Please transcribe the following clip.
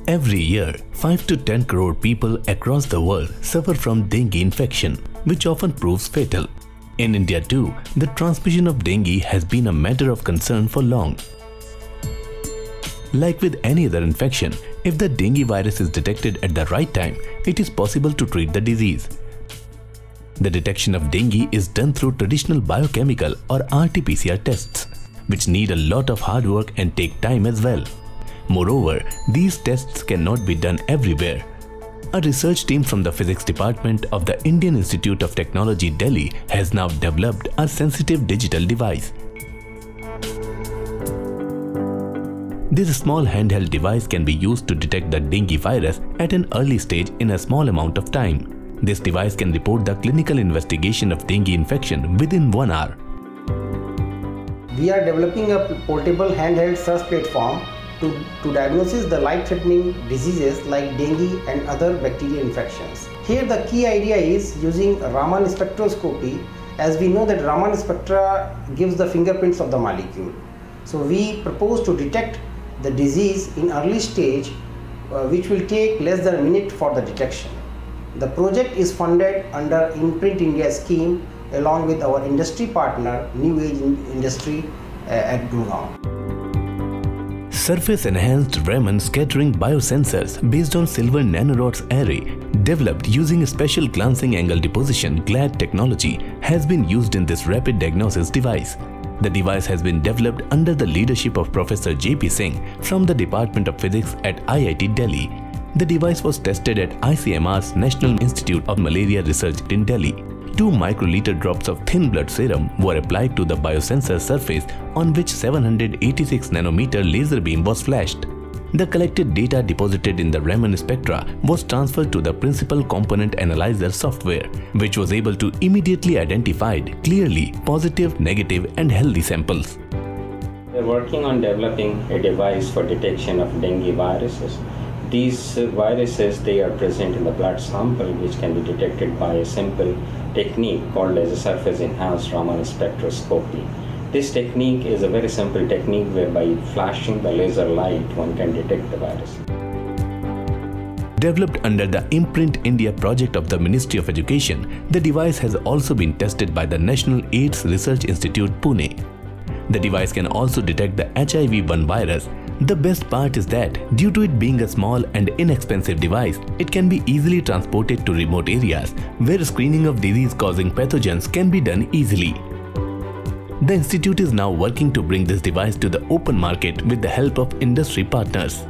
Every year, 5 to 10 crore people across the world suffer from dengue infection, which often proves fatal. In India too, the transmission of dengue has been a matter of concern for long. Like with any other infection, if the dengue virus is detected at the right time, it is possible to treat the disease. The detection of dengue is done through traditional biochemical or RT-PCR tests, which need a lot of hard work and take time as well. Moreover, these tests cannot be done everywhere. A research team from the physics department of the Indian Institute of Technology, Delhi has now developed a sensitive digital device. This small handheld device can be used to detect the dengue virus at an early stage in a small amount of time. This device can report the clinical investigation of dengue infection within 1 hour. We are developing a portable handheld search platform to diagnose the life-threatening diseases like dengue and other bacterial infections. Here the key idea is using Raman spectroscopy, as we know that Raman spectra gives the fingerprints of the molecule. So we propose to detect the disease in early stage, which will take less than a minute for the detection. The project is funded under Imprint India scheme along with our industry partner New Age Industry at Gurgaon. Surface-enhanced Raman scattering biosensors based on silver nanorods array, developed using special glancing angle deposition GLAD technology, has been used in this rapid diagnosis device. The device has been developed under the leadership of Professor J.P. Singh from the Department of Physics at IIT Delhi. The device was tested at ICMR's National Institute of Malaria Research in Delhi. 2 microliter drops of thin blood serum were applied to the biosensor surface on which 786 nanometer laser beam was flashed. The collected data deposited in the Raman spectra was transferred to the principal component analyzer software, which was able to immediately identify clearly positive, negative and healthy samples. We are working on developing a device for detection of dengue viruses. These viruses, they are present in the blood sample, which can be detected by a simple technique called as a surface-enhanced Raman spectroscopy. This technique is a very simple technique whereby flashing the laser light one can detect the virus. Developed under the Imprint India project of the Ministry of Education, the device has also been tested by the National AIDS Research Institute, Pune. The device can also detect the HIV-1 virus. The best part is that, due to it being a small and inexpensive device, it can be easily transported to remote areas where screening of disease-causing pathogens can be done easily. The institute is now working to bring this device to the open market with the help of industry partners.